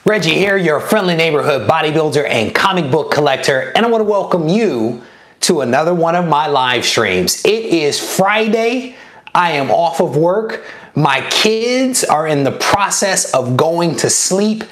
Reggie here, your friendly neighborhood bodybuilder and comic book collector, and I want to welcome you to another one of my live streams. It is Friday. I am off of work. My kids are in the process of going to sleep,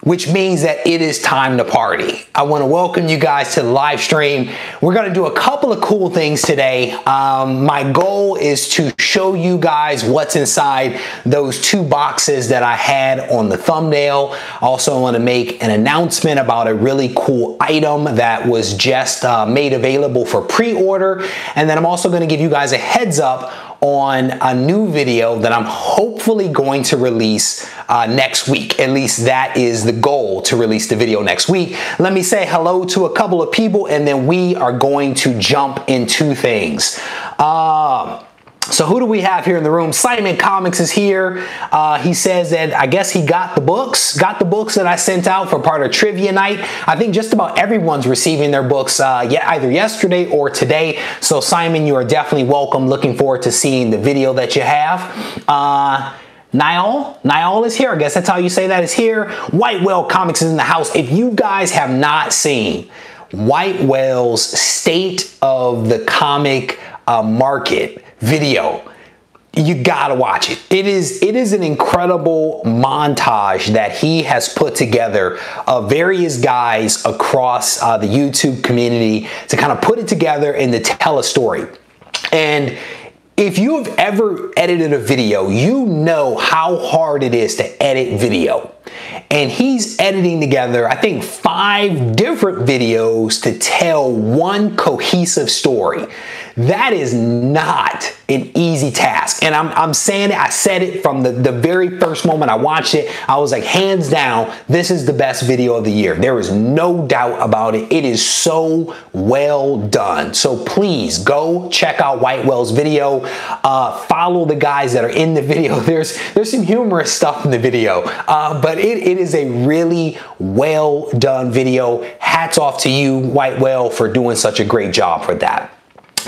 which means that it is time to party. I want to welcome you guys to the live stream. We're going to do a couple of cool things today. My goal is to show you guys what's inside those two boxes that I had on the thumbnail. Also, I want to make an announcement about a really cool item that was just made available for pre-order. And then I'm also going to give you guys a heads up on a new video that I'm hopefully going to release next week. At least that is the goal, to release the video next week. Let me say hello to a couple of people and then we are going to jump into things. So who do we have here in the room? Simon Comics is here. He says that I guess he got the books that I sent out for part of trivia night. I think just about everyone's receiving their books either yesterday or today. So Simon, you are definitely welcome. Looking forward to seeing the video that you have. Niall is here. I guess that's how you say that, is here. White Whale Comics is in the house. If you guys have not seen White Whale's State of the Comic Market video, you gotta watch it. It is an incredible montage that he has put together of various guys across the YouTube community to kind of put it together and to tell a story. And if you have ever edited a video, you know how hard it is to edit video. And he's editing together, I think, 5 different videos to tell one cohesive story. That is not an easy task. And I'm saying it, I said it from the very first moment I watched it. I was like, hands down, this is the best video of the year. There is no doubt about it. It is so well done. So please go check out White Whale's video. Follow the guys that are in the video. There's some humorous stuff in the video, but it is a really well done video. Hats off to you, White Whale, for doing such a great job for that.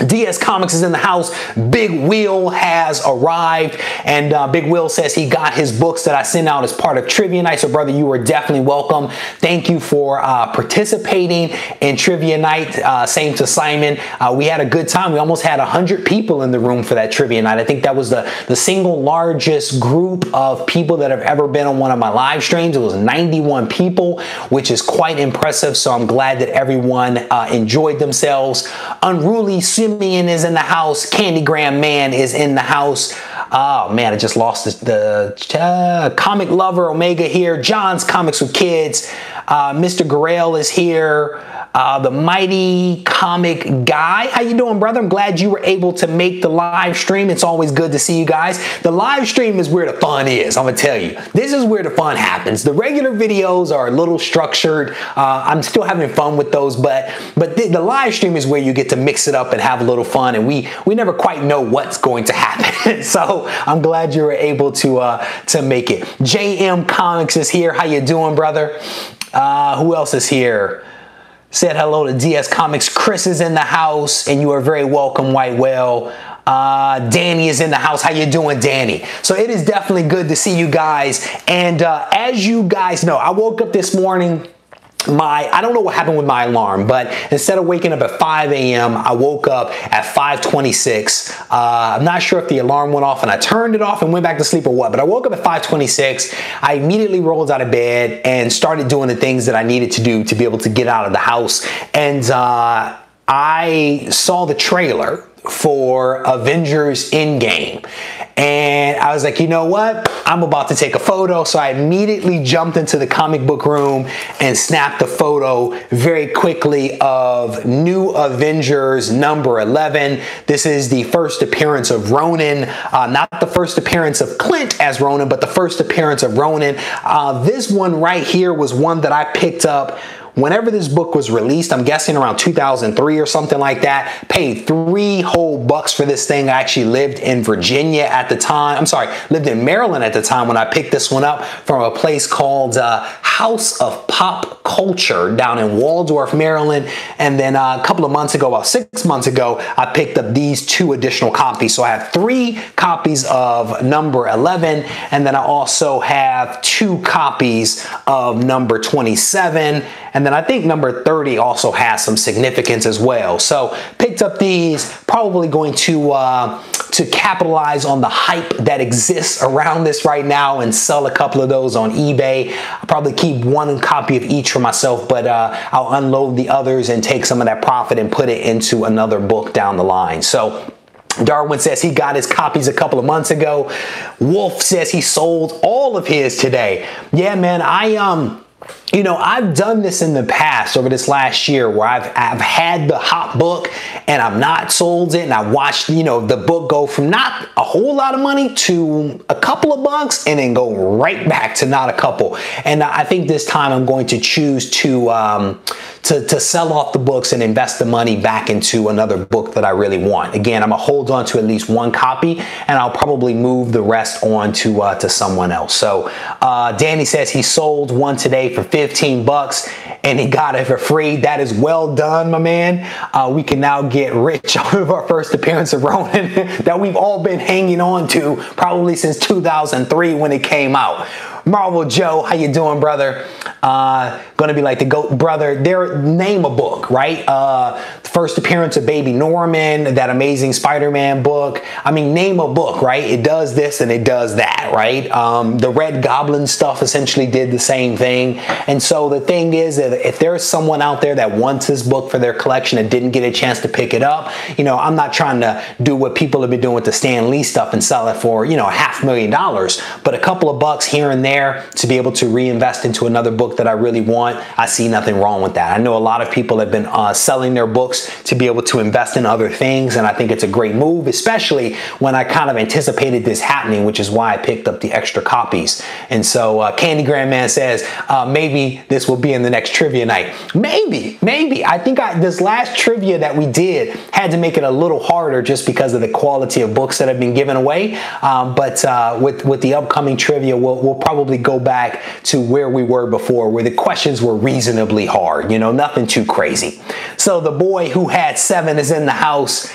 DS Comics is in the house. Big Will has arrived, and Big Will says he got his books that I sent out as part of Trivia Night. So, brother, you are definitely welcome. Thank you for participating in Trivia Night. Same to Simon. We had a good time. We almost had 100 people in the room for that Trivia Night. I think that was the single largest group of people that have ever been on one of my live streams. It was 91 people, which is quite impressive. So I'm glad that everyone enjoyed themselves. Unruly Simeon is in the house. Candygram Man is in the house. Oh man, I just lost the Comic Lover Omega here. John's Comics with Kids. Mr. Gurrell is here. The Mighty Comic Guy. How you doing, brother? I'm glad you were able to make the live stream. It's always good to see you guys. The live stream is where the fun is. I'm gonna tell you, this is where the fun happens. The regular videos are a little structured. I'm still having fun with those, but the live stream is where you get to mix it up and have a little fun, and we never quite know what's going to happen. So I'm glad you were able to make it. JM Comics is here. How you doing, brother? Who else is here? Said hello to DS Comics. Chris is in the house, and you are very welcome, White Whale. Danny is in the house. How you doing, Danny? So it is definitely good to see you guys. And as you guys know, I woke up this morning. I don't know what happened with my alarm, but instead of waking up at 5 a.m., I woke up at 5:26. I'm not sure if the alarm went off and I turned it off and went back to sleep or what, but I woke up at 5:26. I immediately rolled out of bed and started doing the things that I needed to do to be able to get out of the house. And I saw the trailer for Avengers Endgame. And I was like, you know what? I'm about to take a photo. So I immediately jumped into the comic book room and snapped a photo very quickly of New Avengers number 11. This is the first appearance of Ronan, not the first appearance of Clint as Ronan, but the first appearance of Ronan. This one right here was one that I picked up whenever this book was released, I'm guessing around 2003 or something like that, paid $3 whole for this thing. I actually lived in Virginia at the time. I'm sorry, lived in Maryland at the time when I picked this one up from a place called House of Pop Culture down in Waldorf, Maryland. And then a couple of months ago, about 6 months ago, I picked up these 2 additional copies. So I have 3 copies of number 11, and then I also have 2 copies of number 27, and then I think number 30 also has some significance as well. So picked up these, probably going to capitalize on the hype that exists around this right now and sell a couple of those on eBay. I'll probably keep 1 copy of each for myself, but I'll unload the others and take some of that profit and put it into another book down the line. So Darwin says he got his copies a couple of months ago. Wolf says he sold all of his today. Yeah, man, you know, I've done this in the past over this last year where I've had the hot book and I've not sold it, and I watched, you know, the book go from not a whole lot of money to a couple of bucks and then go right back to not a couple. And I think this time I'm going to choose to sell off the books and invest the money back into another book that I really want. Again, I'm gonna hold on to at least 1 copy, and I'll probably move the rest on to someone else. So Danny says he sold one today for 15 bucks and he got it for free. That is well done, my man. We can now get rich off of our first appearance of Ronin that we've all been hanging on to probably since 2003 when it came out. Marvel Joe, how you doing, brother? Gonna be like the GOAT brother. Name a book, right? The first appearance of Baby Norman, that Amazing Spider-Man book. I mean, name a book, right? It does this and it does that, right? The Red Goblin stuff essentially did the same thing. And so the thing is that if there's someone out there that wants this book for their collection and didn't get a chance to pick it up, you know, I'm not trying to do what people have been doing with the Stan Lee stuff and sell it for, you know, $500,000, but a couple of bucks here and there to be able to reinvest into another book that I really want, I see nothing wrong with that. I know a lot of people have been selling their books to be able to invest in other things, and I think it's a great move, especially when I kind of anticipated this happening, which is why I picked up the extra copies. And so Candy Grandman says, maybe this will be in the next trivia night. Maybe. I think this last trivia that we did had to make it a little harder just because of the quality of books that have been given away. But with the upcoming trivia, we'll probably go back to where we were before, where the questions were reasonably hard, you know, nothing too crazy. So the boy who had 7 is in the house.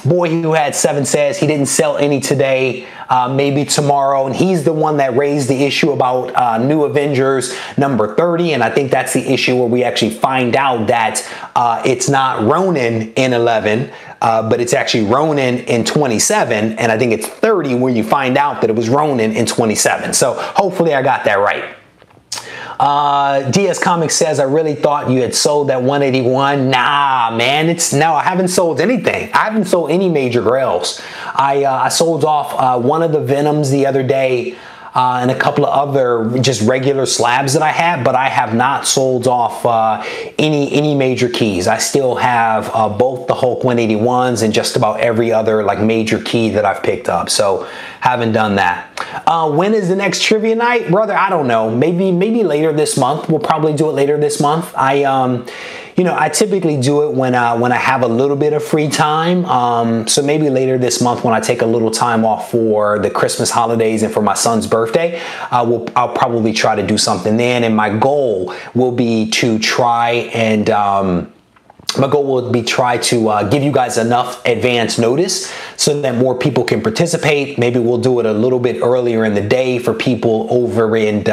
Boy who had 7 says he didn't sell any today, maybe tomorrow, and he's the one that raised the issue about New Avengers number 30, and I think that's the issue where we actually find out that it's not Ronin in 11, but it's actually Ronin in 27, and I think it's 30 when you find out that it was Ronin in 27. So hopefully I got that right. DS Comics says, I really thought you had sold that 181. Nah, man, no, I haven't sold anything. I haven't sold any major grails. I sold off one of the Venoms the other day, and a couple of other just regular slabs that I had, but I have not sold off any major keys. I still have both the Hulk 181s and just about every other like major key that I've picked up. So haven't done that. When is the next trivia night, brother? I don't know. Maybe later this month. We'll probably do it later this month. You know, I typically do it when I have a little bit of free time. So maybe later this month when I take a little time off for the Christmas holidays and for my son's birthday, I'll probably try to do something then. And my goal will be to try and give you guys enough advance notice so that more people can participate. Maybe we'll do it a little bit earlier in the day for people over in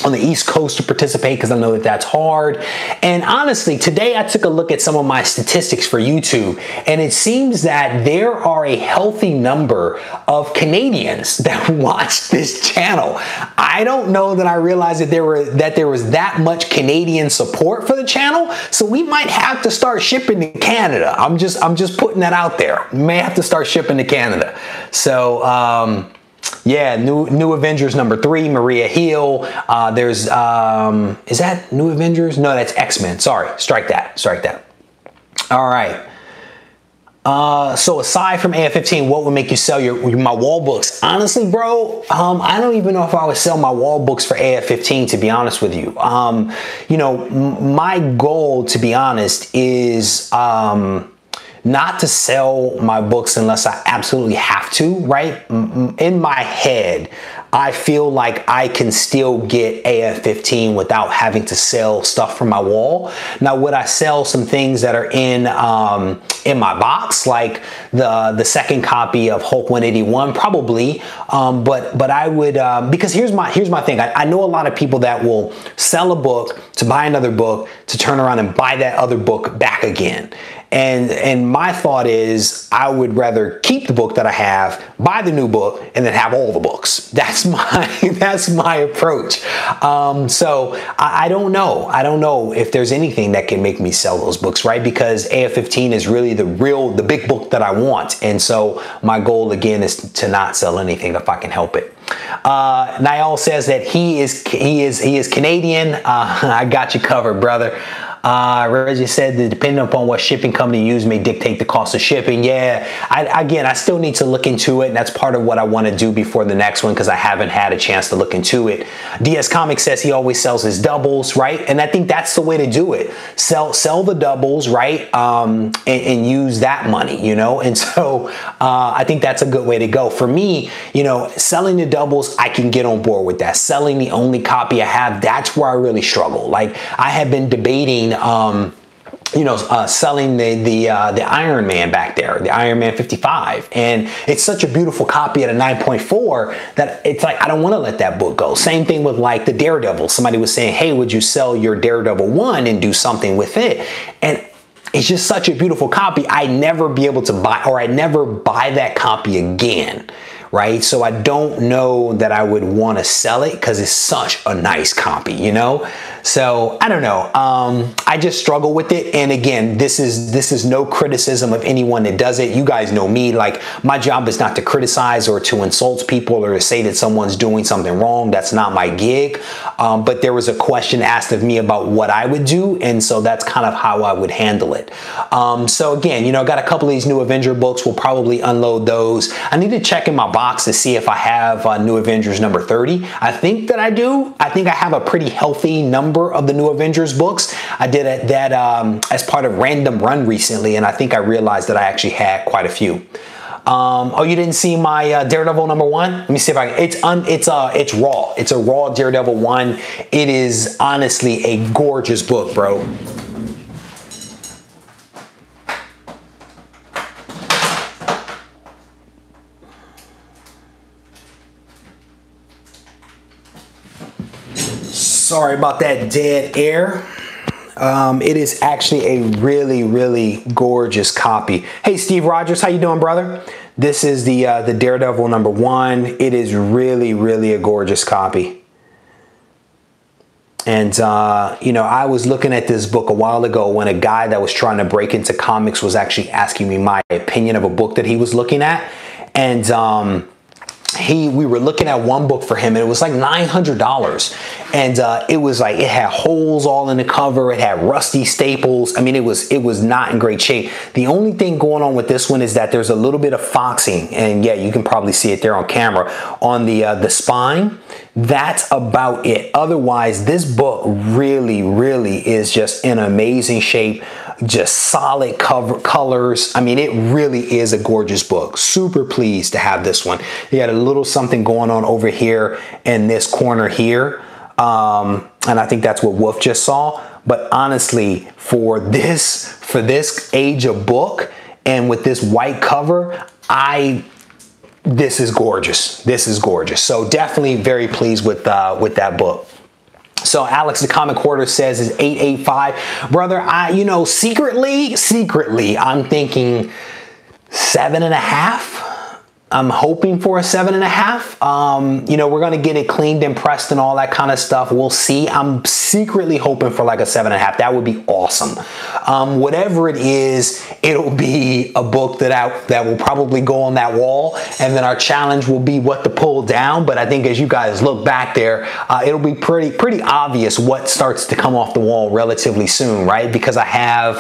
on the East Coast to participate, because I know that that's hard. And honestly, today I took a look at some of my statistics for YouTube, and it seems that there are a healthy number of Canadians that watch this channel. I don't know that I realized that there was that much Canadian support for the channel, so we might have to start shipping to Canada. I'm just putting that out there. We may have to start shipping to Canada. So yeah, New Avengers number 3, Maria Hill. There's, is that New Avengers? No, that's X-Men. Sorry, strike that. All right. So aside from AF-15, what would make you sell my wall books? Honestly, bro, I don't even know if I would sell my wall books for AF-15, to be honest with you. You know, my goal, to be honest, is not to sell my books unless I absolutely have to, right? In my head, I feel like I can still get AF-15 without having to sell stuff from my wall. Now, would I sell some things that are in my box, like the second copy of Hulk 181? Probably, but I would, because here's my thing. I know a lot of people that will sell a book to buy another book to turn around and buy that other book back again. And my thought is I would rather keep the book that I have, buy the new book, and then have all the books. That's my approach. So I don't know. I don't know if there's anything that can make me sell those books, right? Because AF-15 is really the big book that I want. And so my goal again is to not sell anything if I can help it. Niall says that he is Canadian. I got you covered, brother. Regie said that depending upon what shipping company you use may dictate the cost of shipping. Yeah, I still need to look into it, and that's part of what I want to do before the next one because I haven't had a chance to look into it. DS Comics says he always sells his doubles, right? And I think that's the way to do it. Sell the doubles, right? And use that money, you know? And so I think that's a good way to go. For me, you know, selling the doubles, I can get on board with that. Selling the only copy I have, that's where I really struggle. Like, I have been debating selling the Iron Man back there, the Iron Man 55. And it's such a beautiful copy at a 9.4 that it's like, I don't want to let that book go. Same thing with like the Daredevil. Somebody was saying, hey, would you sell your Daredevil 1 and do something with it? And it's just such a beautiful copy. I'd never be able to buy, or I'd never buy that copy again. Right? So I don't know that I would want to sell it because it's such a nice copy, you know? So I don't know. I just struggle with it. And again, this is no criticism of anyone that does it. You guys know me. Like, my job is not to criticize or to insult people or to say that someone's doing something wrong. That's not my gig. But there was a question asked of me about what I would do. And so that's kind of how I would handle it. So again, you know, I got a couple of these new Avenger books. We'll probably unload those. I need to check in my box to see if I have New Avengers number 30. I think that I do. I think I have a pretty healthy number of the New Avengers books. I did that as part of Random Run recently, and I think I realized that I actually had quite a few. Oh, you didn't see my Daredevil number 1? Let me see if I can. It's raw. It's a raw Daredevil 1. It is honestly a gorgeous book, bro. Sorry about that dead air. It is actually a really, really gorgeous copy. Hey, Steve Rogers, how you doing, brother? This is the Daredevil number 1. It is really, really a gorgeous copy. And, you know, I was looking at this book a while ago when a guy that was trying to break into comics was actually asking me my opinion of a book that he was looking at. And, we were looking at one book for him, and it was like $900, and it was like, it had holes all in the cover, it had rusty staples. I mean, it was not in great shape. The only thing going on with this one is that there's a little bit of foxing, and yeah, you can probably see it there on camera on the spine. That's about it. Otherwise, this book really, really is just in amazing shape. Just solid colors. I mean, it really is a gorgeous book. Super pleased to have this one. You got a little something going on over here in this corner here. And I think that's what Wolf just saw. But honestly, for this age of book and with this white cover, this is gorgeous. This is gorgeous. So definitely very pleased with that book. So Alex the Comic Hoarder says is 885. Brother, you know, secretly, I'm thinking 7.5. I'm hoping for a 7.5. You know, we're going to get it cleaned and pressed and all that kind of stuff. We'll see. I'm secretly hoping for like a 7.5. That would be awesome. Whatever it is, it'll be a book that will probably go on that wall. And then our challenge will be what to pull down. But I think as you guys look back there, it'll be pretty obvious what starts to come off the wall relatively soon, right? Because I have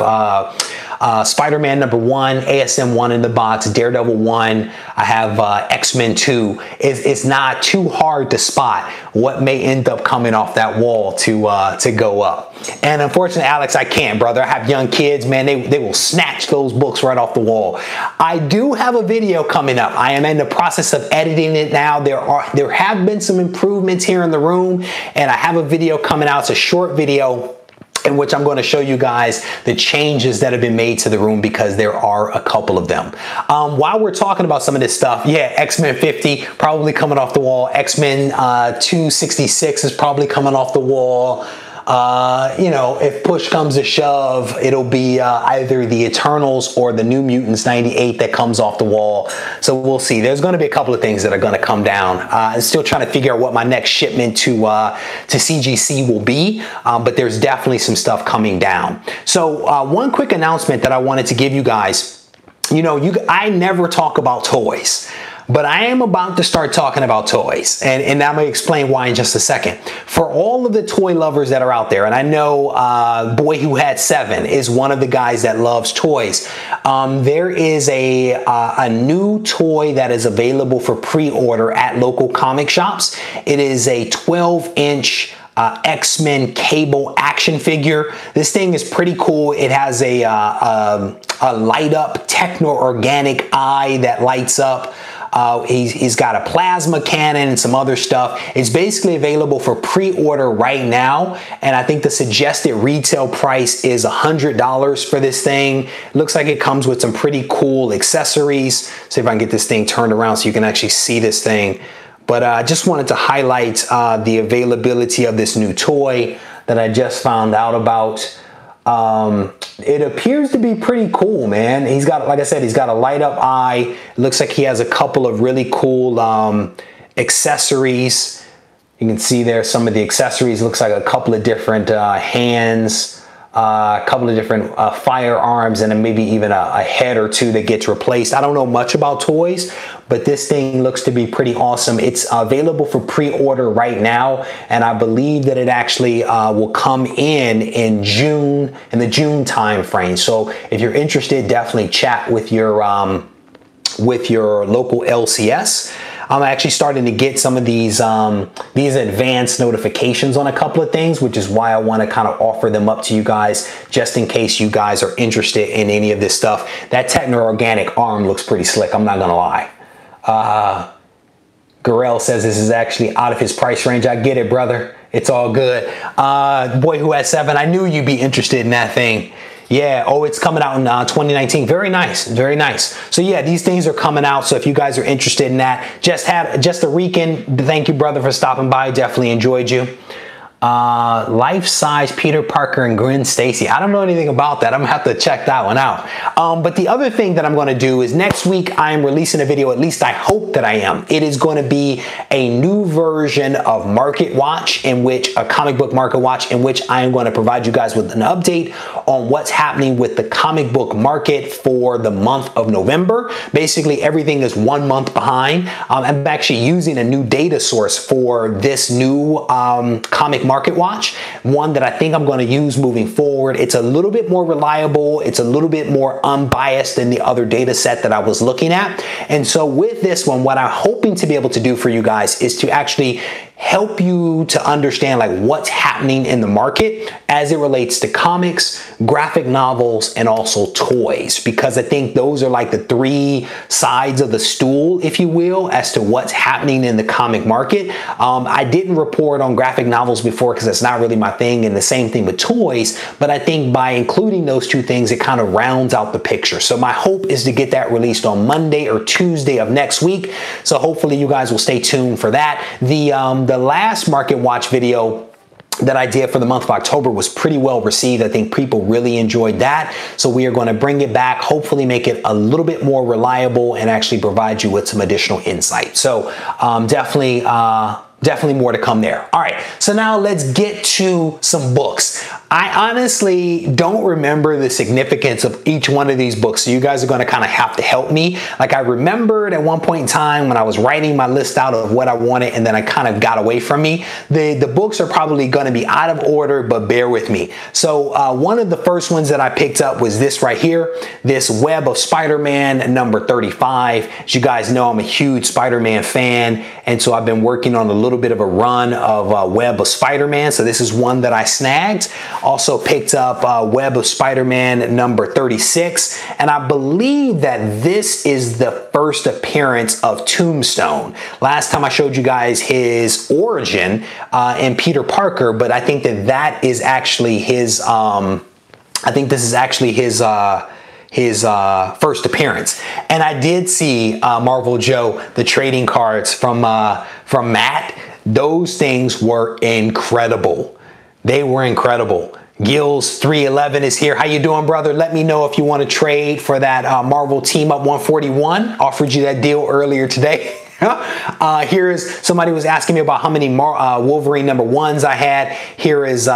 Spider-Man #1, ASM 1 in the box, Daredevil 1. I have X-Men 2. It's not too hard to spot what may end up coming off that wall to go up. And unfortunately, Alex, I can't, brother. I have young kids, man. They will snatch those books right off the wall. I do have a video coming up. I am in the process of editing it now. There have been some improvements here in the room, and I have a video coming out. It's a short video in which I'm going to show you guys the changes that have been made to the room, because there are a couple of them. While we're talking about some of this stuff, yeah, X-Men 50 probably coming off the wall. X-Men 266 is probably coming off the wall. You know, if push comes to shove, it'll be either the Eternals or the New Mutants 98 that comes off the wall. So we'll see. There's going to be a couple of things that are going to come down. I'm still trying to figure out what my next shipment to CGC will be, but there's definitely some stuff coming down. So one quick announcement that I wanted to give you guys. You know, I never talk about toys, but I am about to start talking about toys, and I'm going to explain why in just a second. For all of the toy lovers that are out there, and I know Boy Who Had 7 is one of the guys that loves toys, there is a new toy that is available for pre-order at local comic shops. It is a 12-inch X-Men Cable action figure. This thing is pretty cool. It has a light up techno-organic eye that lights up. He's got a plasma cannon and some other stuff. It's basically available for pre-order right now, and I think the suggested retail price is $100 for this thing. Looks like it comes with some pretty cool accessories. See if I can get this thing turned around so you can actually see this thing. But I just wanted to highlight the availability of this new toy that I just found out about. It appears to be pretty cool, man. He's got, like I said, he's got a light up eye. It looks like he has a couple of really cool accessories. You can see there some of the accessories. Looks like a couple of different hands, a couple of different firearms, and then maybe even a head or two that gets replaced. I don't know much about toys, but this thing looks to be pretty awesome. It's available for pre-order right now, and I believe that it actually will come in June, in the June time frame. So if you're interested, definitely chat with your local LCS. I'm actually starting to get some of these advanced notifications on a couple of things, which is why I want to kind of offer them up to you guys, just in case you guys are interested in any of this stuff. That techno-organic arm looks pretty slick, I'm not gonna lie. Garel says this is actually out of his price range. I get it, brother. It's all good. Boy Who Had 7, I knew you'd be interested in that thing. Yeah, oh, it's coming out in 2019. Very nice, very nice. So yeah, these things are coming out. So if you guys are interested in that, just a weekend. Thank you, brother, for stopping by. Definitely enjoyed you. Life-size Peter Parker and Gwen Stacy. I don't know anything about that. I'm gonna have to check that one out. But the other thing that I'm gonna do is next week I am releasing a video, at least I hope that I am. It is gonna be a new version of Market Watch, in which a comic book Market Watch, in which I am going to provide you guys with an update on what's happening with the comic book market for the month of November. Basically, everything is 1 month behind. I'm actually using a new data source for this new comic Market Watch, one that I think I'm going to use moving forward. It's a little bit more reliable. It's a little bit more unbiased than the other data set that I was looking at. And so with this one, what I'm hoping to be able to do for you guys is to actually help you to understand like what's happening in the market as it relates to comics, graphic novels, and also toys, because I think those are like the three sides of the stool, if you will, as to what's happening in the comic market. I didn't report on graphic novels before because that's not really my thing, and the same thing with toys, but I think by including those two things, it kind of rounds out the picture. So my hope is to get that released on Monday or Tuesday of next week. So hopefully you guys will stay tuned for that. The last Market Watch video that I did for the month of October was pretty well received. I think people really enjoyed that. So we are going to bring it back, hopefully make it a little bit more reliable and actually provide you with some additional insight. So definitely definitely more to come there. All right, so now let's get to some books. I honestly don't remember the significance of each one of these books, so you guys are going to kind of have to help me. Like, I remembered at one point in time when I was writing my list out of what I wanted, and then I kind of got away from me. The books are probably going to be out of order, but bear with me. So one of the first ones that I picked up was this right here, this Web of Spider-Man number 35. As you guys know, I'm a huge Spider-Man fan, and so I've been working on a little bit of a run of Web of Spider-Man. So this is one that I snagged. Also picked up Web of Spider-Man number 36. And I believe that this is the first appearance of Tombstone. Last time I showed you guys his origin in Peter Parker, but I think that that is actually his, I think this is actually his first appearance. And I did see Marvel Joe, the trading cards from Matt. Those things were incredible. They were incredible. Gills 311 is here. How you doing, brother? Let me know if you want to trade for that Marvel Team Up 141. Offered you that deal earlier today. Here is somebody was asking me about how many Wolverine number ones I had. Here is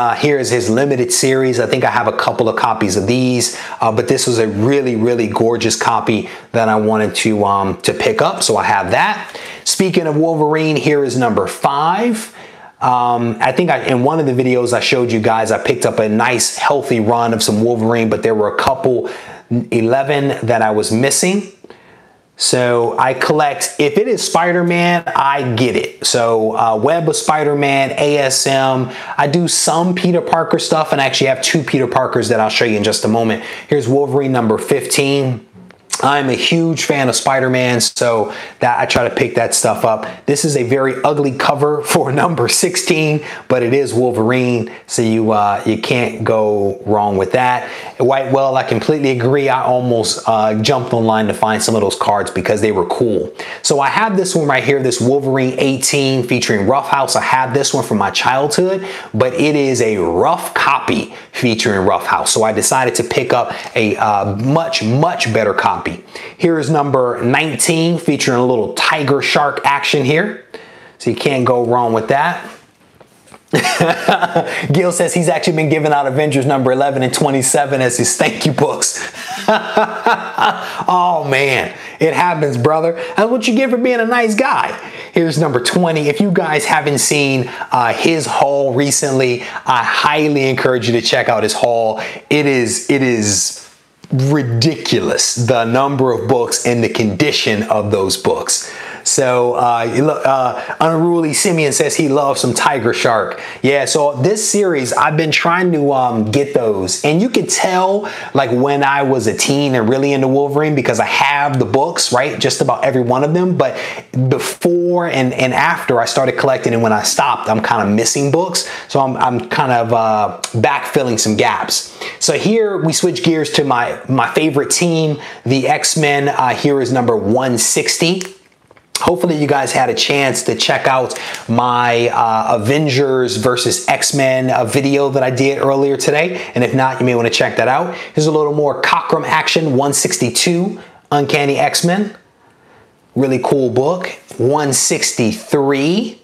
his limited series. I think I have a couple of copies of these, but this was a really, really gorgeous copy that I wanted to pick up. So I have that. Speaking of Wolverine, here is number 5. I think in one of the videos I showed you guys, I picked up a nice healthy run of some Wolverine, but there were a couple 11 that I was missing. So I collect, if it is Spider-Man, I get it. So Web of Spider-Man, ASM, I do some Peter Parker stuff, and I actually have 2 Peter Parkers that I'll show you in just a moment. Here's Wolverine number 15. I'm a huge fan of Spider-Man, so that I try to pick that stuff up. This is a very ugly cover for number 16, but it is Wolverine, so you can't go wrong with that. Whitewell, I completely agree. I almost jumped online to find some of those cards because they were cool. So I have this one right here, this Wolverine 18 featuring Roughhouse. I have this one from my childhood, but it is a rough copy featuring Roughhouse. So I decided to pick up a much, much better copy. Here is number 19 featuring a little tiger shark action here. So you can't go wrong with that. Gil says he's actually been giving out Avengers number 11 and 27 as his thank you books. Oh man, it happens, brother. That's what you get for being a nice guy. Here's number 20. If you guys haven't seen his haul recently, I highly encourage you to check out his haul. It is ridiculous, the number of books and the condition of those books. So Unruly Simeon says he loves some Tiger Shark. Yeah, so this series, I've been trying to get those. And you could tell, like, when I was a teen and really into Wolverine, because I have the books, right? Just about every one of them. But before and after I started collecting, and when I stopped, I'm kind of missing books. So I'm kind of backfilling some gaps. So here we switch gears to my favorite team, the X-Men. Here is number 160. Hopefully you guys had a chance to check out my Avengers versus X-Men video that I did earlier today. And if not, you may want to check that out. Here's a little more Cockrum action, 162, Uncanny X-Men. Really cool book. 163.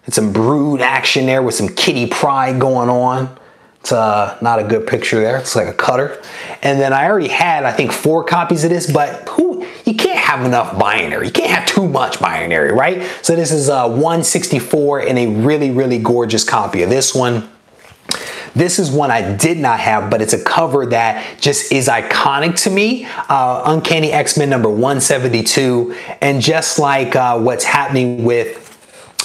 It's some Brood action there with some Kitty Pryde going on. It's not a good picture there. It's like a cutter. And then I already had, I think, 4 copies of this, but you can't have enough binary. You can't have too much binary, right? So this is 164 and a really, really gorgeous copy of this one. This is one I did not have, but it's a cover that just is iconic to me. Uncanny X-Men number 172. And just like what's happening with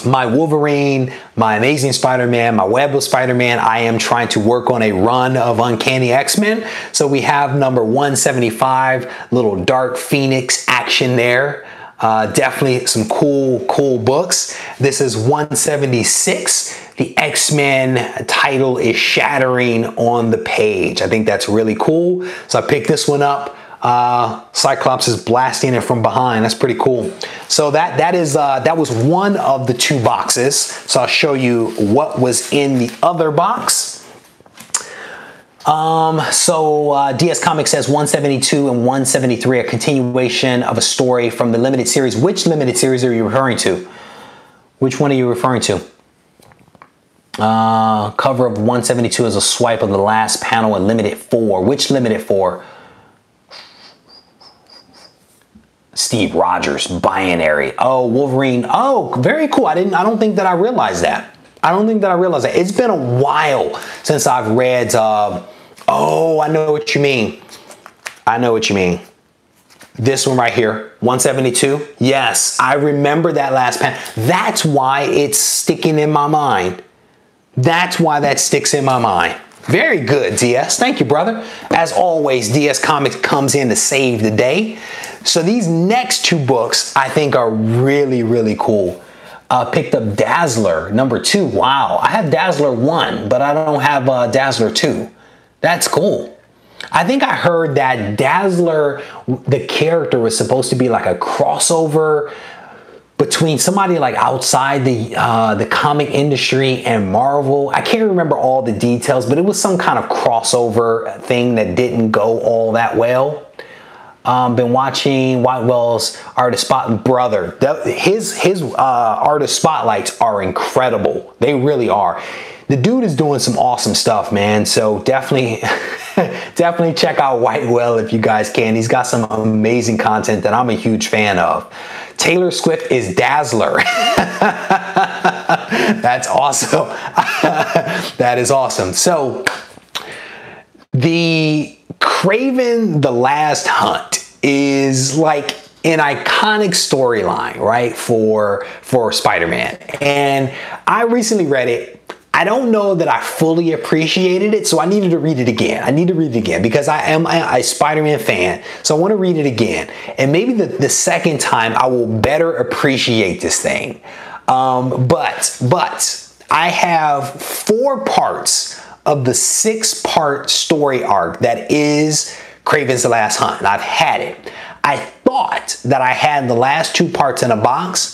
my Wolverine, my Amazing Spider-Man, my Web of Spider-Man, I am trying to work on a run of Uncanny X-Men. So we have number 175, little Dark Phoenix action there. Definitely some cool books. This is 176. The X-Men title is shattering on the page. I think that's really cool. So I picked this one up. Cyclops is blasting it from behind. That's pretty cool. So that was one of the 2 boxes. So I'll show you what was in the other box. DS Comics says 172 and 173, a continuation of a story from the limited series. Which limited series are you referring to? Which one are you referring to? Cover of 172 is a swipe of the last panel in limited 4. Which limited 4? Steve Rogers, binary. Oh, Wolverine. Oh, very cool. I don't think that I realized that. It's been a while since I've read, oh, I know what you mean. This one right here, 172. Yes, I remember that last panel. That's why it's sticking in my mind. That's why that sticks in my mind. Very good, DS. Thank you, brother. As always, DS Comics comes in to save the day. So these next 2 books I think are really, really cool. Picked up Dazzler #2. Wow, I have Dazzler 1, but I don't have Dazzler 2. That's cool. I think I heard that Dazzler, the character, was supposed to be like a crossover between somebody like outside the comic industry and Marvel. I can't remember all the details, but it was some kind of crossover thing that didn't go all that well. Been watching Whitewell's Artist Spot. Brother, his artist spotlights are incredible. They really are. The dude is doing some awesome stuff, man. So definitely, definitely check out Whitewell if you guys can. He's got some amazing content that I'm a huge fan of. Taylor Swift is Dazzler. That's awesome. That is awesome. So the Kraven the Last Hunt is like an iconic storyline, right, for Spider-Man. And I recently read it. I don't know that I fully appreciated it, so I needed to read it again. I need to read it again because I am a Spider-Man fan, so I want to read it again. And maybe the second time I will better appreciate this thing. But I have 4 parts of the 6-part story arc that is Kraven's The Last Hunt, and I've had it. I thought that I had the last 2 parts in a box,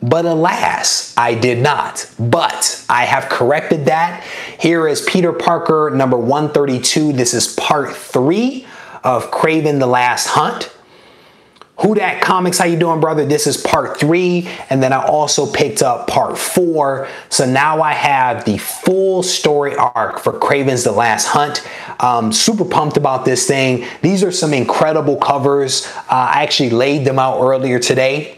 but alas, I did not. But I have corrected that. Here is Peter Parker number 132. This is part 3 of Kraven the Last Hunt. Who Dat Comics, how you doing, brother? This is part 3, and then I also picked up part 4. So now I have the full story arc for Kraven's The Last Hunt. Super pumped about this thing. These are some incredible covers. I actually laid them out earlier today.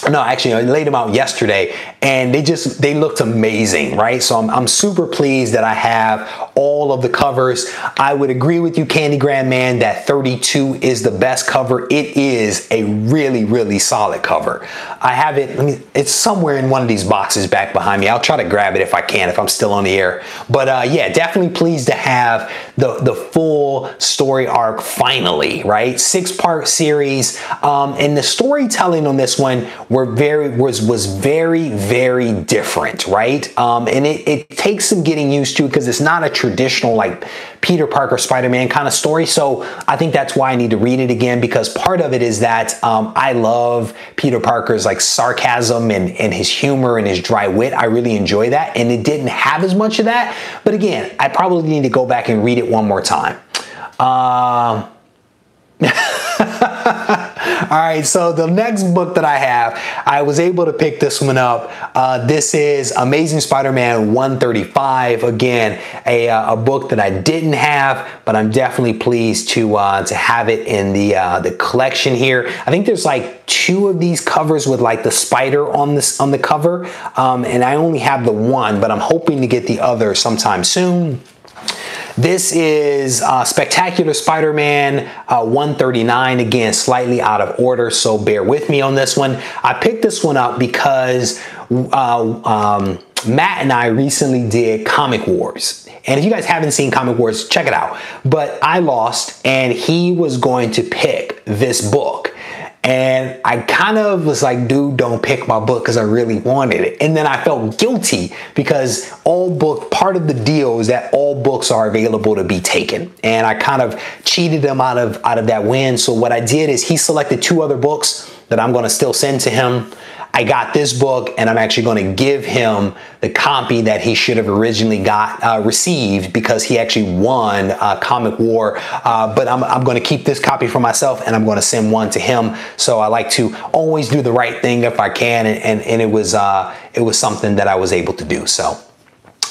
No, actually, I laid them out yesterday, and they looked amazing, right? So I'm super pleased that I have all of the covers. I would agree with you, Candy Grand Man, that 32 is the best cover. It is a really, really solid cover. I have it, it's somewhere in one of these boxes back behind me. I'll try to grab it if I can, if I'm still on the air. But yeah, definitely pleased to have the full story arc finally, right? 6-part series, and the storytelling on this one was very, very different, right? And it takes some getting used to because it's not a traditional like Peter Parker Spider-Man kind of story. So I think that's why I need to read it again, because part of it is that I love Peter Parker's like sarcasm and his humor and his dry wit. I really enjoy that, and it didn't have as much of that. But again, I probably need to go back and read it one more time. All right, so the next book that I have, I was able to pick this one up. This is Amazing Spider-Man 135. Again, a book that I didn't have, but I'm definitely pleased to have it in the collection here. I think there's like 2 of these covers with like the spider on the cover, and I only have the 1, but I'm hoping to get the other sometime soon. This is Spectacular Spider-Man 139. Again, slightly out of order, so bear with me on this one. I picked this one up because Matt and I recently did Comic Wars. And if you guys haven't seen Comic Wars, check it out. But I lost, and he was going to pick this book. And I kind of was like, dude, don't pick my book because I really wanted it. And then I felt guilty because part of the deal is that all books are available to be taken. And I kind of cheated him out of that win. So what I did is he selected 2 other books that I'm going to still send to him. I got this book, and I'm actually going to give him the copy that he should have originally received, because he actually won Comic War. But I'm going to keep this copy for myself, and I'm going to send one to him. So I like to always do the right thing if I can, and it was something that I was able to do. So.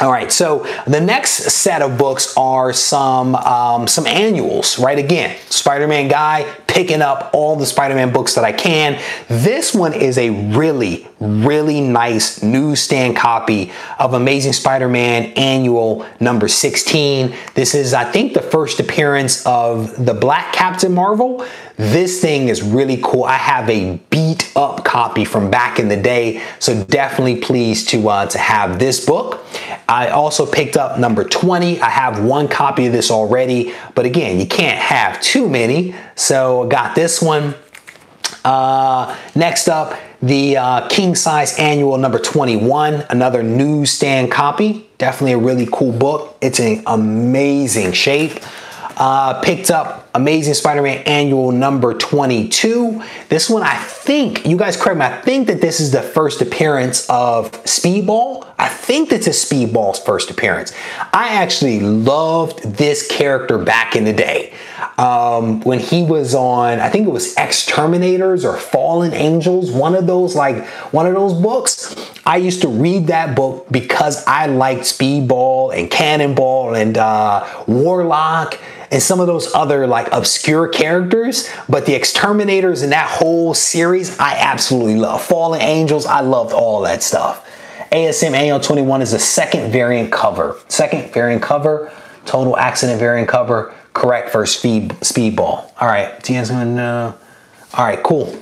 All right, so the next set of books are some annuals, right? Again, Spider-Man guy, picking up all the Spider-Man books that I can. This one is a really, really nice newsstand copy of Amazing Spider-Man Annual number 16. This is, I think, the first appearance of the Black Captain Marvel. This thing is really cool. I have a beat up copy from back in the day, so definitely pleased to have this book. I also picked up number 20. I have one copy of this already, but again, you can't have too many, so I got this one. Next up, the King Size Annual number 21, another newsstand copy. Definitely a really cool book. It's in amazing shape. Picked up Amazing Spider-Man Annual number 22. This one, I think, you guys correct me, I think that this is the first appearance of Speedball. I think this is Speedball's first appearance. I actually loved this character back in the day. When he was on, I think it was Exterminators or Fallen Angels, one of those books. I used to read that book because I liked Speedball and Cannonball and Warlock and some of those other like obscure characters, but the Exterminators and that whole series, I absolutely love. Fallen Angels, I loved all that stuff. ASM Annual 21 is the second variant cover. Total accident variant cover, correct for Speedball. All right, all right, cool.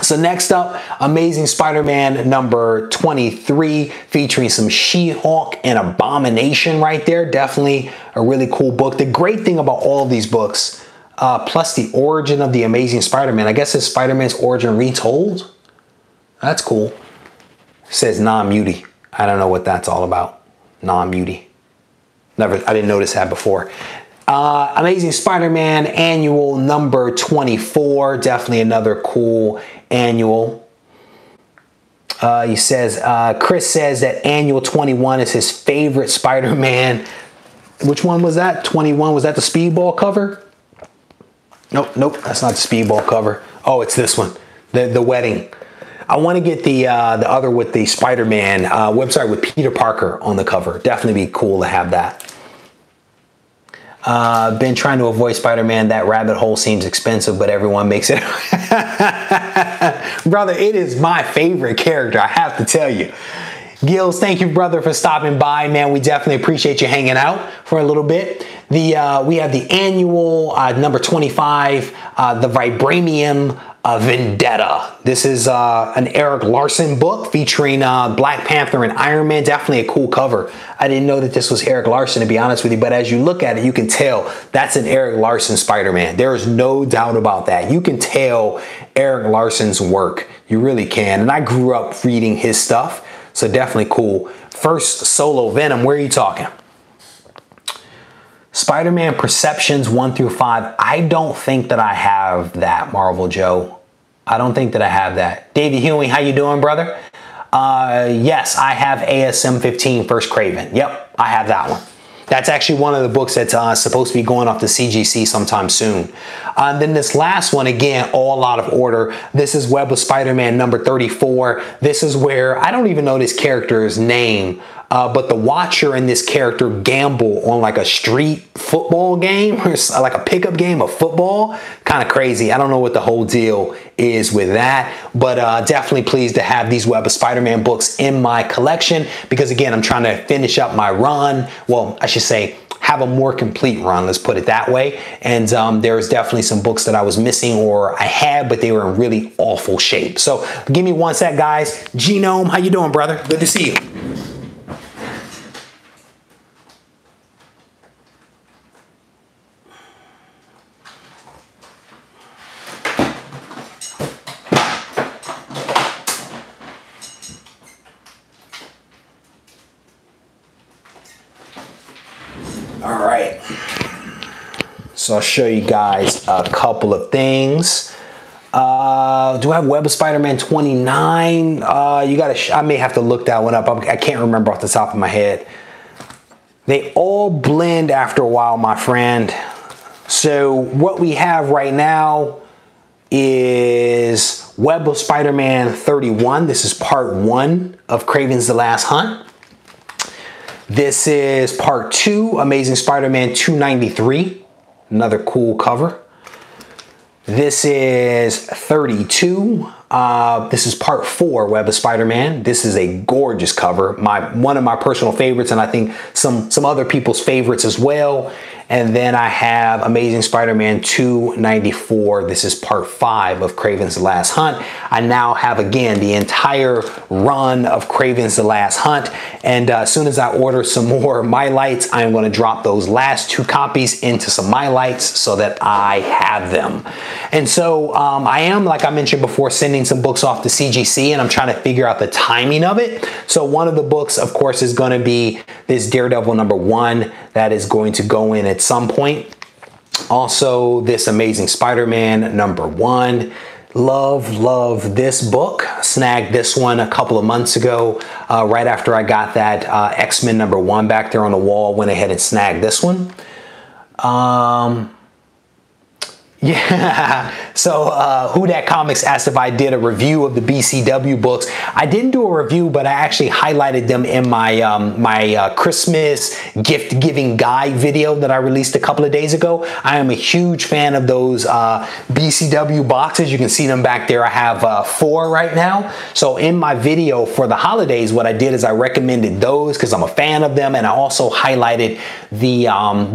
So next up, Amazing Spider-Man number 23, featuring some She-Hulk and Abomination right there. Definitely a really cool book. The great thing about all of these books, plus the origin of the Amazing Spider-Man, I guess it's Spider-Man's origin retold. That's cool. It says non-muty. I don't know what that's all about. Non-muty. I didn't notice that before. Amazing Spider-Man Annual number 24, definitely another cool annual. Chris says that Annual 21 is his favorite Spider-Man. Which one was that? 21, was that the Speedball cover? Nope, that's not the Speedball cover. Oh, it's this one, the wedding. I want to get the other with the Spider-Man website with Peter Parker on the cover. Definitely be cool to have that. Been trying to avoid Spider-Man. That rabbit hole seems expensive, but everyone makes it. Brother, it is my favorite character, I have to tell you. Gills, thank you, brother, for stopping by, man. We definitely appreciate you hanging out for a little bit. We have the Annual number 25, the Vibranium Vendetta. This is an Eric Larson book featuring Black Panther and Iron Man. Definitely a cool cover. I didn't know that this was Eric Larson, to be honest with you, but as you look at it, you can tell that's an Eric Larson Spider-Man. There is no doubt about that. You can tell Eric Larson's work. You really can. And I grew up reading his stuff, so definitely cool. First solo Venom, where are you talking? Spider-Man Perceptions 1 through 5. I don't think that I have that, Marvel Joe. I don't think that I have that. David Hewing, how you doing, brother? Yes, I have ASM 15 First Kraven. Yep, I have that one. That's actually one of the books that's supposed to be going off the CGC sometime soon. Then this last one, again, all out of order. This is Web of Spider-Man number 34. This is where, I don't even know this character's name, but the Watcher and this character gamble on like a street football game, or like a pickup game of football. Kind of crazy. I don't know what the whole deal is with that, but definitely pleased to have these Web of Spider-Man books in my collection, because again, I'm trying to finish up my run. Well, I should say have a more complete run, let's put it that way. And there's definitely some books that I was missing or I had, but they were in really awful shape. So give me one sec, guys. Genome, how you doing, brother? Good to see you. All right, so I'll show you guys a couple of things. Do I have Web of Spider-Man 29? I may have to look that one up. I can't remember off the top of my head. They all blend after a while, my friend. So what we have right now is Web of Spider-Man 31. This is part 1 of Kraven's The Last Hunt. This is part 2, Amazing Spider-Man 293. Another cool cover. This is 32. This is part 4, Web of Spider-Man. This is a gorgeous cover. One of my personal favorites, and I think some other people's favorites as well. And then I have Amazing Spider-Man 294. This is part 5 of Kraven's The Last Hunt. I now have, again, the entire run of Kraven's The Last Hunt. And as soon as I order some more My Lights, I'm going to drop those last 2 copies into some My Lights so that I have them. And so I am, like I mentioned before, sending some books off to CGC, and I'm trying to figure out the timing of it. So one of the books, of course, is going to be this Daredevil #1 that is going to go in at some point. Also, this Amazing Spider-Man #1. Love this book. Snagged this one a couple of months ago, right after I got that X-Men #1 back there on the wall. Went ahead and snagged this one. Yeah, so Who Dat Comics asked if I did a review of the BCW books. I didn't do a review, but I actually highlighted them in my Christmas gift giving guide video that I released a couple of days ago. I am a huge fan of those BCW boxes. You can see them back there. I have 4 right now. So in my video for the holidays, what I did is I recommended those because I'm a fan of them, and I also highlighted the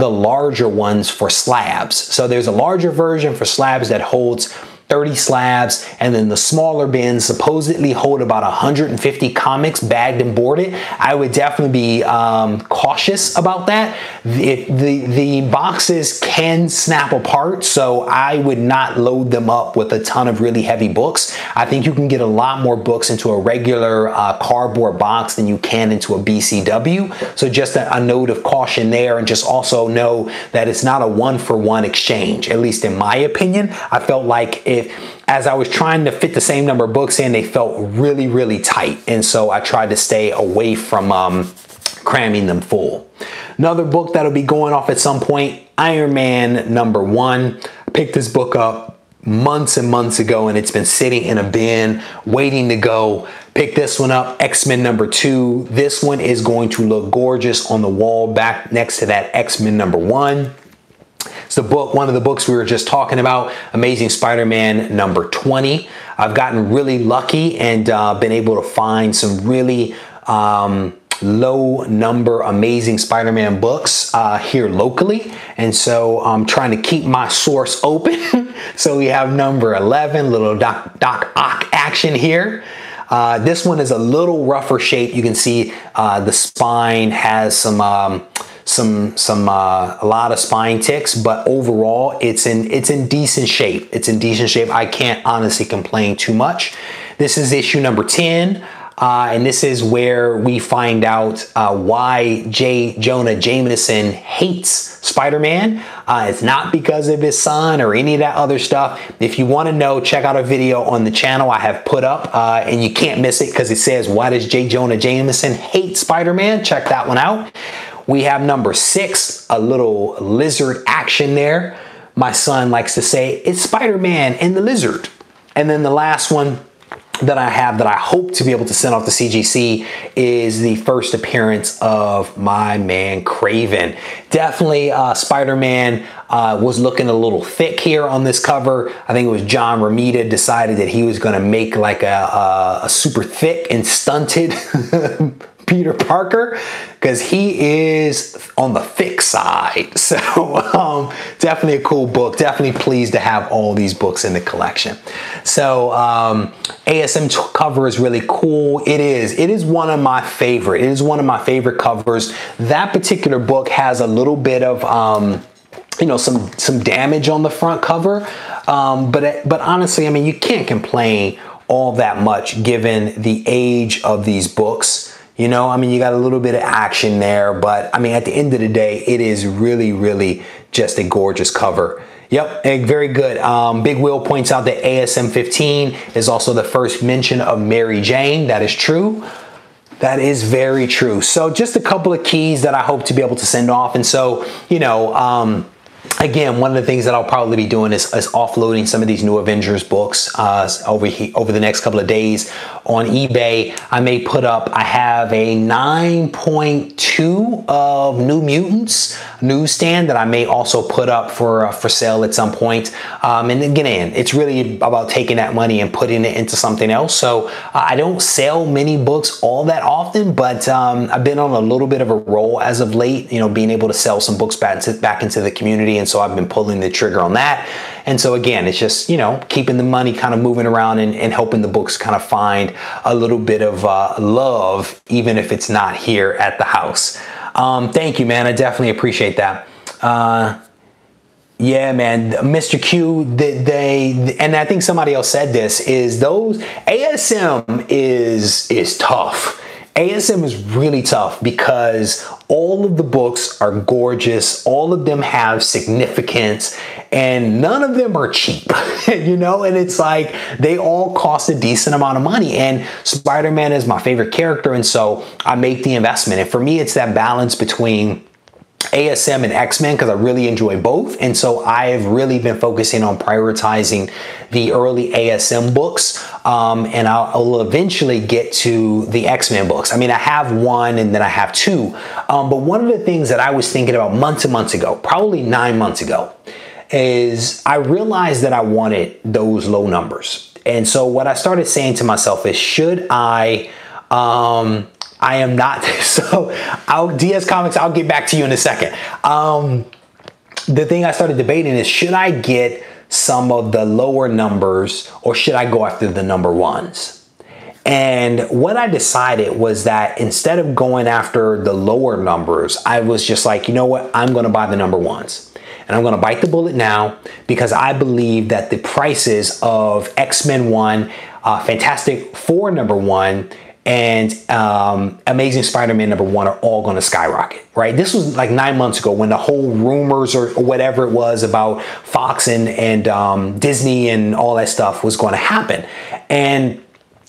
larger ones for slabs. So there's a larger version for slabs that holds 30 slabs, and then the smaller bins supposedly hold about 150 comics bagged and boarded. I would definitely be cautious about that. The boxes can snap apart, so I would not load them up with a ton of really heavy books. I think you can get a lot more books into a regular cardboard box than you can into a BCW. So just a note of caution there, and just also know that it's not a one-for-one exchange, at least in my opinion. I felt like as I was trying to fit the same number of books in, they felt really tight, and so I tried to stay away from cramming them full. Another book that'll be going off at some point, Iron Man #1. I picked this book up months and months ago, and it's been sitting in a bin waiting to go. Pick this one up, X-Men #2. This one is going to look gorgeous on the wall back next to that X-Men #1. It's the book, one of the books we were just talking about, Amazing Spider-Man #20. I've gotten really lucky and been able to find some really low number Amazing Spider-Man books here locally. And so I'm trying to keep my source open. So we have number 11, little Doc Ock action here. This one is a little rougher shape. You can see the spine has a lot of spine ticks, but overall it's in decent shape. It's in decent shape. I can't honestly complain too much. This is issue number 10. And this is where we find out why J. Jonah Jameson hates Spider-Man. It's not because of his son or any of that other stuff. If you want to know, check out a video on the channel I have put up, and you can't miss it because it says, why does J. Jonah Jameson hate Spider-Man? Check that one out. We have number 6, a little lizard action there. My son likes to say, it's Spider-Man and the lizard. And then the last one that I have that I hope to be able to send off to CGC is the first appearance of my man Kraven. Definitely Spider-Man was looking a little thick here on this cover. I think it was John Romita decided that he was going to make like a super thick and stunted Peter Parker, because he is on the thick side. So definitely a cool book. Definitely pleased to have all these books in the collection. So ASM cover is really cool. It is one of my favorite. It is one of my favorite covers. That particular book has a little bit of you know, some damage on the front cover, but honestly, I mean, you can't complain all that much given the age of these books. You know, I mean, you got a little bit of action there, but I mean, at the end of the day, it is really, really just a gorgeous cover. Yep, very good. Big Will points out that ASM 15 is also the first mention of Mary Jane. That is true. That is very true. So just a couple of keys that I hope to be able to send off. And so, you know, again, one of the things that I'll probably be doing is offloading some of these new Avengers books over the next couple of days on eBay. I may put up, I have a 9.2 of New Mutants newsstand that I may also put up for sale at some point. And again, it's really about taking that money and putting it into something else. So I don't sell many books all that often, but I've been on a little bit of a roll as of late, you know, being able to sell some books back into the community. And so I've been pulling the trigger on that. And so again, it's just, you know, keeping the money kind of moving around and helping the books kind of find a little bit of love, even if it's not here at the house. Thank you, man. I definitely appreciate that. Yeah, man, Mr. Q, and I think somebody else said this, is those ASM is tough. ASM is really tough because all of the books are gorgeous. All of them have significance and none of them are cheap, you know, and it's like they all cost a decent amount of money. And Spider-Man is my favorite character. And so I make the investment. And for me, it's that balance between ASM and X-Men because I really enjoy both. And so I've really been focusing on prioritizing the early ASM books. And I'll eventually get to the X-Men books. I mean, I have one and then I have two. But one of the things that I was thinking about months and months ago, probably 9 months ago, is I realized that I wanted those low numbers. And so what I started saying to myself is, should I am not, so DS Comics, I'll get back to you in a second. The thing I started debating is, should I get some of the lower numbers or should I go after the number ones? And what I decided was that instead of going after the lower numbers, I was just like, you know what, I'm going to buy the number ones. And I'm going to bite the bullet now because I believe that the prices of X-Men 1, Fantastic Four number 1, and Amazing Spider-Man number 1 are all going to skyrocket, right? This was like 9 months ago when the whole rumors or whatever it was about Fox and Disney and all that stuff was going to happen. And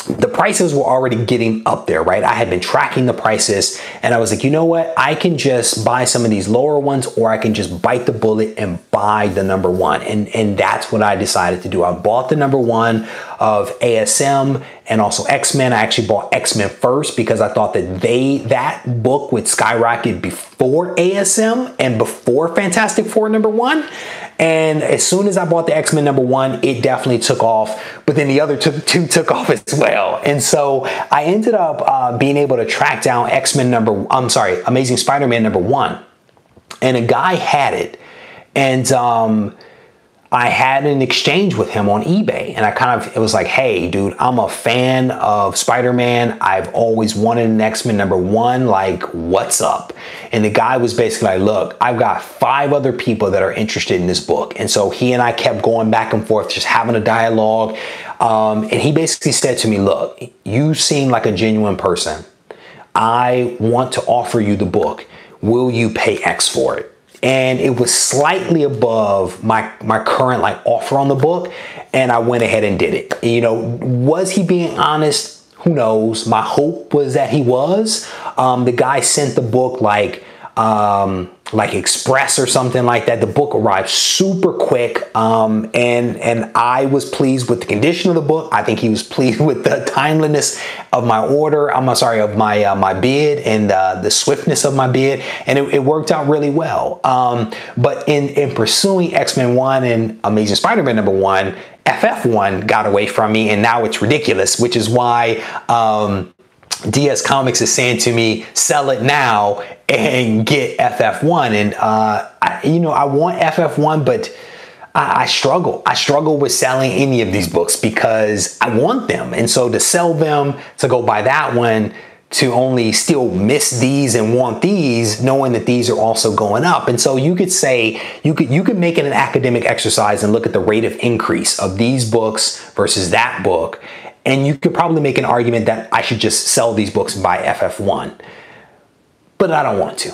the prices were already getting up there, right? I had been tracking the prices and I was like, you know what? I can just buy some of these lower ones or I can just bite the bullet and buy the number one. And that's what I decided to do. I bought the number one of ASM and also X-Men. I actually bought X-Men first because I thought that that book would skyrocket before ASM and before Fantastic Four number 1. And as soon as I bought the X-Men number 1, it definitely took off, but then the other two took off as well. And so I ended up being able to track down Amazing Spider-Man number 1. And a guy had it. And I had an exchange with him on eBay, and it was like, hey, dude, I'm a fan of Spider-Man. I've always wanted an X-Men number 1. Like, what's up? And the guy was basically like, look, I've got 5 other people that are interested in this book. And so he and I kept going back and forth, just having a dialogue. And he basically said to me, look, you seem like a genuine person. I want to offer you the book. Will you pay X for it? And it was slightly above my current offer on the book. And I went ahead and did it. You know, was he being honest? Who knows? My hope was that he was. The guy sent the book like express or something like that. The book arrived super quick. And I was pleased with the condition of the book. I think he was pleased with the timeliness of my order. Of my bid and the swiftness of my bid. And it worked out really well. But in pursuing X-Men 1 and Amazing Spider-Man number 1, FF1 got away from me, and now it's ridiculous, which is why DS Comics is saying to me, sell it now and get FF1. And I want FF1, but I struggle. I struggle with selling any of these books because I want them. And so to sell them, to go buy that one, to only still miss these and want these, knowing that these are also going up. And so you could say, you could make it an academic exercise and look at the rate of increase of these books versus that book. And you could probably make an argument that I should just sell these books and buy FF1. But I don't want to.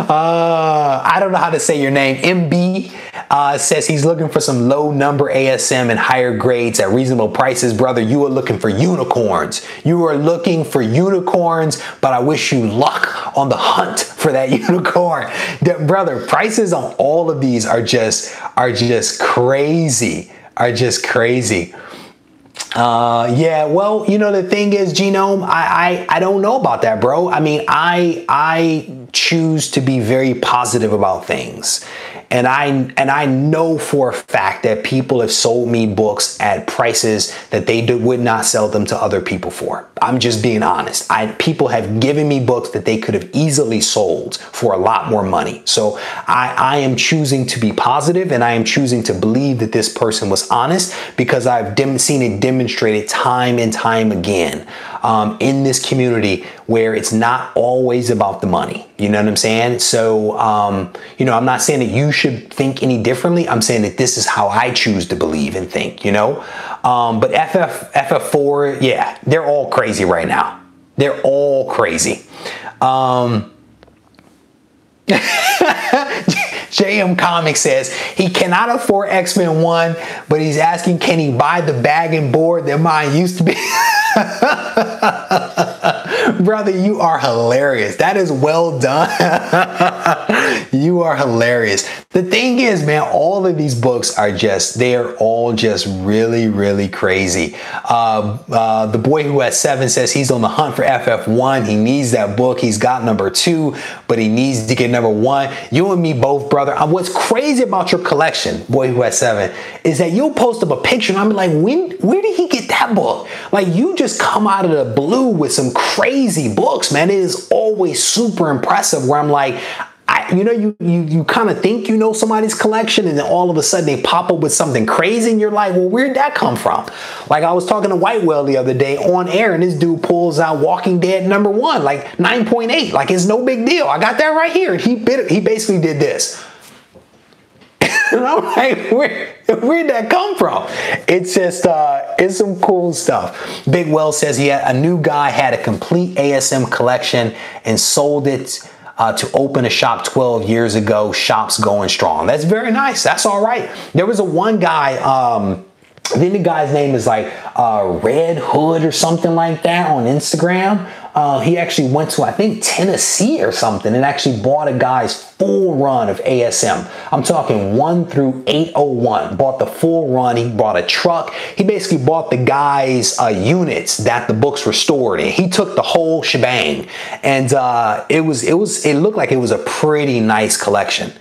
I don't know how to say your name. MB says he's looking for some low number ASM and higher grades at reasonable prices. Brother, you are looking for unicorns. You are looking for unicorns, but I wish you luck on the hunt for that unicorn. Brother, prices on all of these are just crazy. Yeah, well, you know, the thing is, Genome, I don't know about that, bro. I mean, I choose to be very positive about things. And I know for a fact that people have sold me books at prices that they would not sell them to other people for. I'm just being honest. People have given me books that they could have easily sold for a lot more money. So I am choosing to be positive, and I am choosing to believe that this person was honest, because I've seen it demonstrated time and time again in this community where it's not always about the money. You know what I'm saying? So, you know, I'm not saying that you should think any differently. I'm saying that this is how I choose to believe and think, you know? But FF4, yeah, they're all crazy right now. They're all crazy. JM Comics says he cannot afford X-Men 1, but he's asking, can he buy the bag and board that mine used to be? Brother, you are hilarious. That is well done. You are hilarious. The thing is, man, all of these books are they're all just really, really crazy. The boy who has 7 says he's on the hunt for FF1. He needs that book. He's got number 2, but he needs to get number 1. You and me both, brother. What's crazy about your collection, boy who has 7, is that you'll post up a picture and I'm like, where did he get that book? Like, you just come out of the blue with some crazy books, man. It is always super impressive, where I'm like, you know, you kind of think you know somebody's collection, and then all of a sudden they pop up with something crazy and you're like, well, where'd that come from? Like, I was talking to White Whale the other day on air, and this dude pulls out Walking Dead number 1, like 9.8, like it's no big deal. I got that right here. And he basically did this. And I'm like, where'd that come from? It's just, it's some cool stuff. Big Well says a new guy had a complete ASM collection and sold it to open a shop 12 years ago. Shop's going strong. That's very nice. That's all right. There was one guy, I think the guy's name is like Red Hood or something like that on Instagram. He actually went to, I think, Tennessee or something, and actually bought a guy's full run of ASM. I'm talking 1 through 801. Bought the full run. He bought a truck. He basically bought the guy's units that the books were stored in. He took the whole shebang, and it looked like it was a pretty nice collection.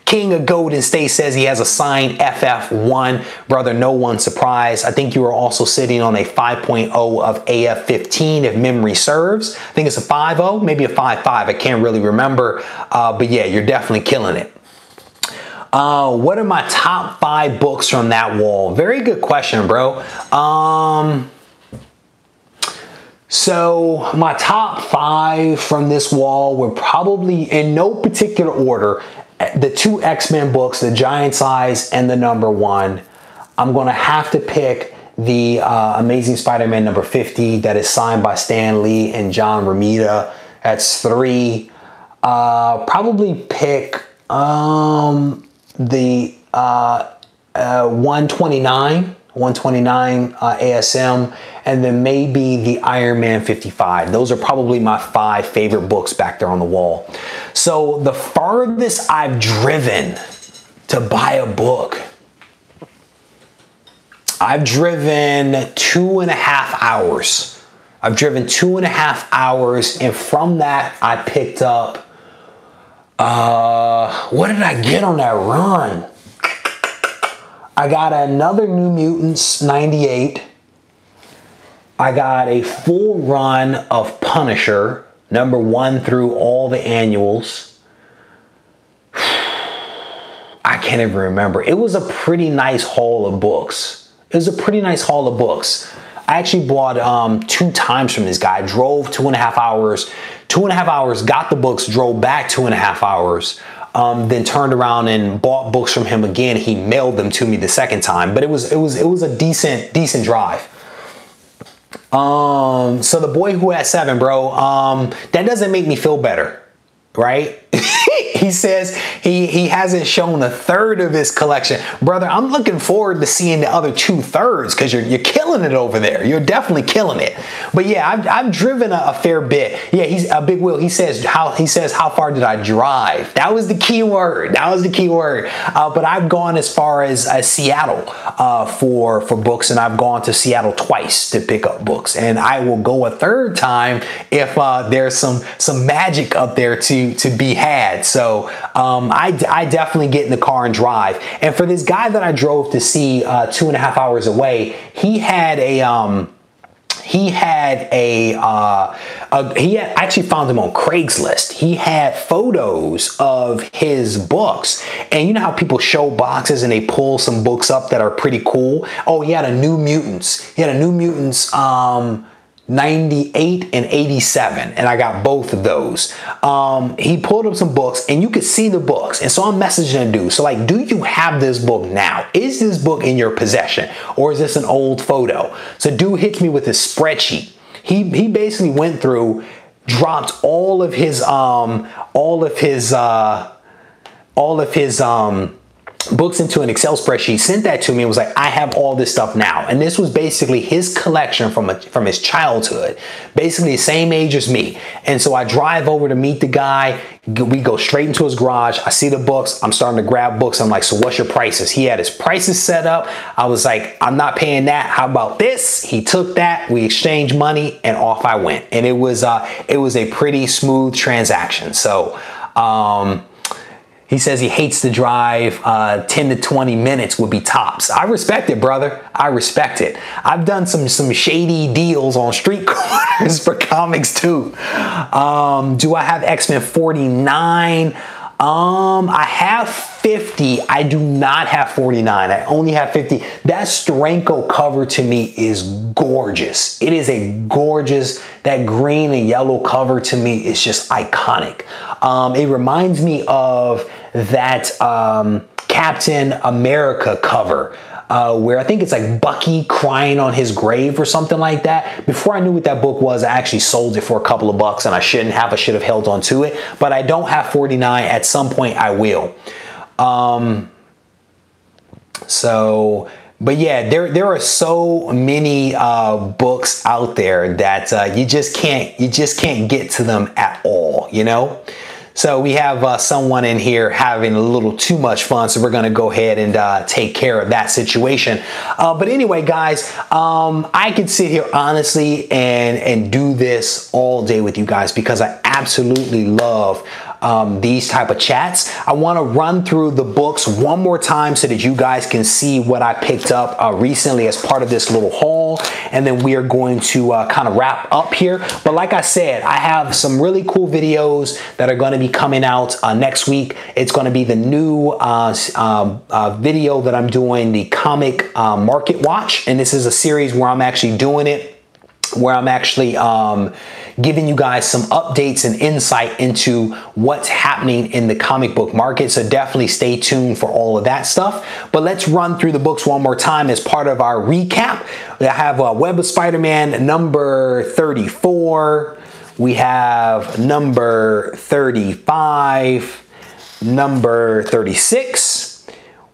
King of Golden State says he has a signed FF1. Brother, no one surprised. I think you are also sitting on a 5.0 of AF15, if memory serves. I think it's a 5.0, maybe a 5.5. I can't really remember. But yeah, you're definitely killing it. What are my top 5 books from that wall? Very good question, bro. So my top 5 from this wall were probably, in no particular order, the 2 X-Men books, the Giant Size and the number 1. I'm going to have to pick the Amazing Spider-Man number 50 that is signed by Stan Lee and John Romita. That's 3. Probably pick the 129 ASM, and then maybe the Iron Man 55. Those are probably my 5 favorite books back there on the wall. So the farthest I've driven to buy a book, I've driven 2.5 hours. I've driven 2.5 hours, and from that I picked up, what did I get on that run? I got another New Mutants 98. I got a full run of Punisher, number 1 through all the annuals. I can't even remember. It was a pretty nice haul of books. I actually bought 2 times from this guy. I drove 2.5 hours. 2.5 hours, got the books, drove back 2.5 hours. Then turned around and bought books from him again. He mailed them to me the second time, but it was a decent drive. So the boy who has 7, bro, that doesn't make me feel better, right? He says he hasn't shown a third of his collection. Brother, I'm looking forward to seeing the other 2/3 because you're killing it over there. You're definitely killing it. But yeah, I've driven a fair bit. Yeah, he's a Big Will. He says how far did I drive? That was the key word. That was the key word. But I've gone as far as Seattle for books, and I've gone to Seattle twice to pick up books, and I will go a third time if there's some magic up there to be had. So I definitely get in the car and drive. And for this guy that I drove to see 2.5 hours away, he had actually found him on Craigslist. He had photos of his books, and you know how people show boxes and they pull some books up that are pretty cool. Oh, he had a New Mutants. He had a New Mutants 98 and 87, and I got both of those. He pulled up some books, and you could see the books, and so I'm messaging a dude. So like, do you have this book now? Is this book in your possession, or is this an old photo? So dude hits me with his spreadsheet. He basically went through, dropped all of his books into an Excel spreadsheet, sent that to me, and was like, I have all this stuff now. And this was basically his collection from his childhood, basically the same age as me. And so I drive over to meet the guy. We go straight into his garage. I see the books. I'm starting to grab books. I'm like, so what's your prices? He had his prices set up. I was like, I'm not paying that. How about this? He took that. We exchanged money, and off I went. And it was a pretty smooth transaction. So, he says he hates to drive. 10 to 20 minutes would be tops. I respect it, brother. I respect it. I've done some shady deals on street corners for comics too. Do I have X-Men 49? I have 50. I do not have 49. I only have 50. That Steranko cover to me is gorgeous. It is a gorgeous, that green and yellow cover to me is just iconic. It reminds me of that Captain America cover where I think it's like Bucky crying on his grave or something like that. Before I knew what that book was, I actually sold it for a couple of bucks, and I shouldn't have. I should have held on to it, but I don't have 49. At some point I will. But yeah, there are so many books out there that you just can't get to them at all, you know? So we have someone in here having a little too much fun, so we're going to go ahead and take care of that situation. But anyway, guys, I could sit here honestly and do this all day with you guys because I absolutely love these type of chats. I want to run through the books one more time so that you guys can see what I picked up recently as part of this little haul, and then we are going to kind of wrap up here. But like I said, I have some really cool videos that are going to be coming out next week. It's going to be the new video that I'm doing, the Comic Market Watch, and this is a series where I'm actually doing it, where I'm actually giving you guys some updates and insight into what's happening in the comic book market. So definitely stay tuned for all of that stuff. But let's run through the books one more time as part of our recap. I have Web of Spider-Man number 34. We have number 35, number 36.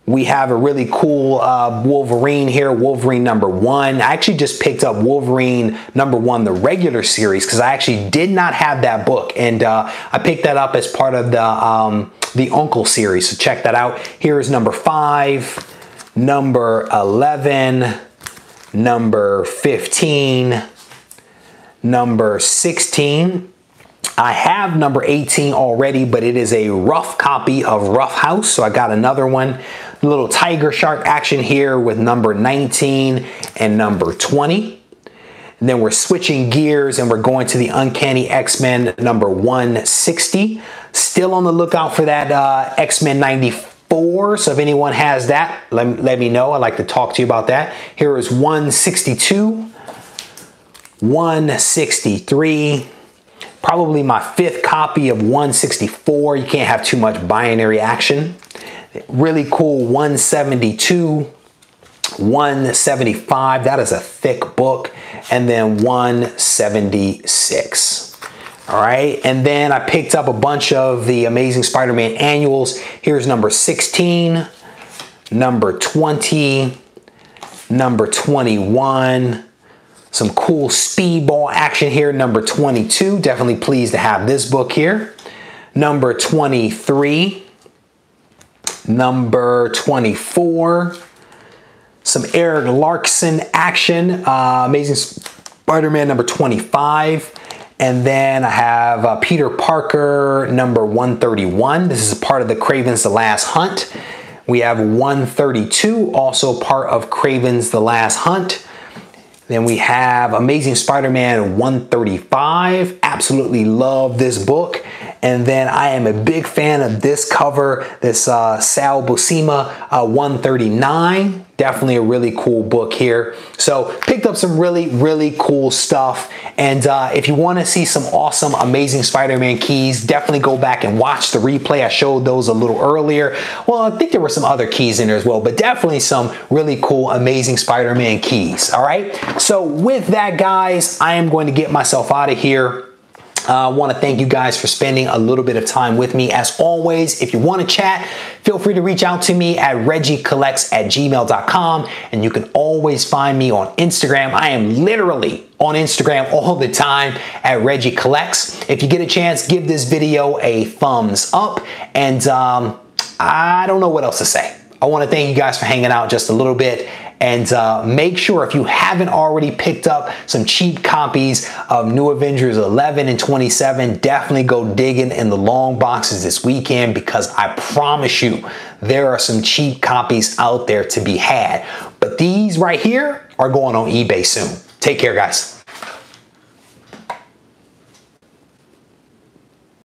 We have a really cool Wolverine here, Wolverine number 1. I actually just picked up Wolverine number 1, the regular series, because I actually did not have that book. And I picked that up as part of the Uncle series. So check that out. Here is number 5, number 11, number 15, number 16. I have number 18 already, but it is a rough copy of Rough House. So I got another one. A little tiger shark action here with number 19 and number 20. And then we're switching gears and we're going to the Uncanny X-Men number 160. Still on the lookout for that X-Men 94. So if anyone has that, let me know. I'd like to talk to you about that. Here is 162, 163. Probably my 5th copy of 164. You can't have too much binary action. Really cool 172, 175. That is a thick book. And then 176. All right, and then I picked up a bunch of the Amazing Spider-Man annuals. Here's number 16, number 20, number 21. Some cool speedball action here, number 22. Definitely pleased to have this book here. Number 23, number 24. Some Eric Larson action, Amazing Spider-Man number 25. And then I have Peter Parker number 131. This is part of the Kraven's The Last Hunt. We have 132, also part of Kraven's The Last Hunt. Then we have Amazing Spider-Man 135. Absolutely love this book. And then I am a big fan of this cover, this Sal Buscema 139. Definitely a really cool book here. So picked up some really cool stuff. And if you want to see some awesome Amazing Spider-Man keys, definitely go back and watch the replay. I showed those a little earlier. Well, I think there were some other keys in there as well, but definitely some really cool Amazing Spider-Man keys. All right. So with that, guys, I am going to get myself out of here. I want to thank you guys for spending a little bit of time with me. As always, if you want to chat, feel free to reach out to me at regiecollects@gmail.com, and you can always find me on Instagram. I am literally on Instagram all the time at Regie Collects. If you get a chance, give this video a thumbs up, and I don't know what else to say. I want to thank you guys for hanging out just a little bit. And make sure, if you haven't already picked up some cheap copies of New Avengers 11 and 27, definitely go digging in the long boxes this weekend, because I promise you there are some cheap copies out there to be had. But these right here are going on eBay soon. Take care, guys.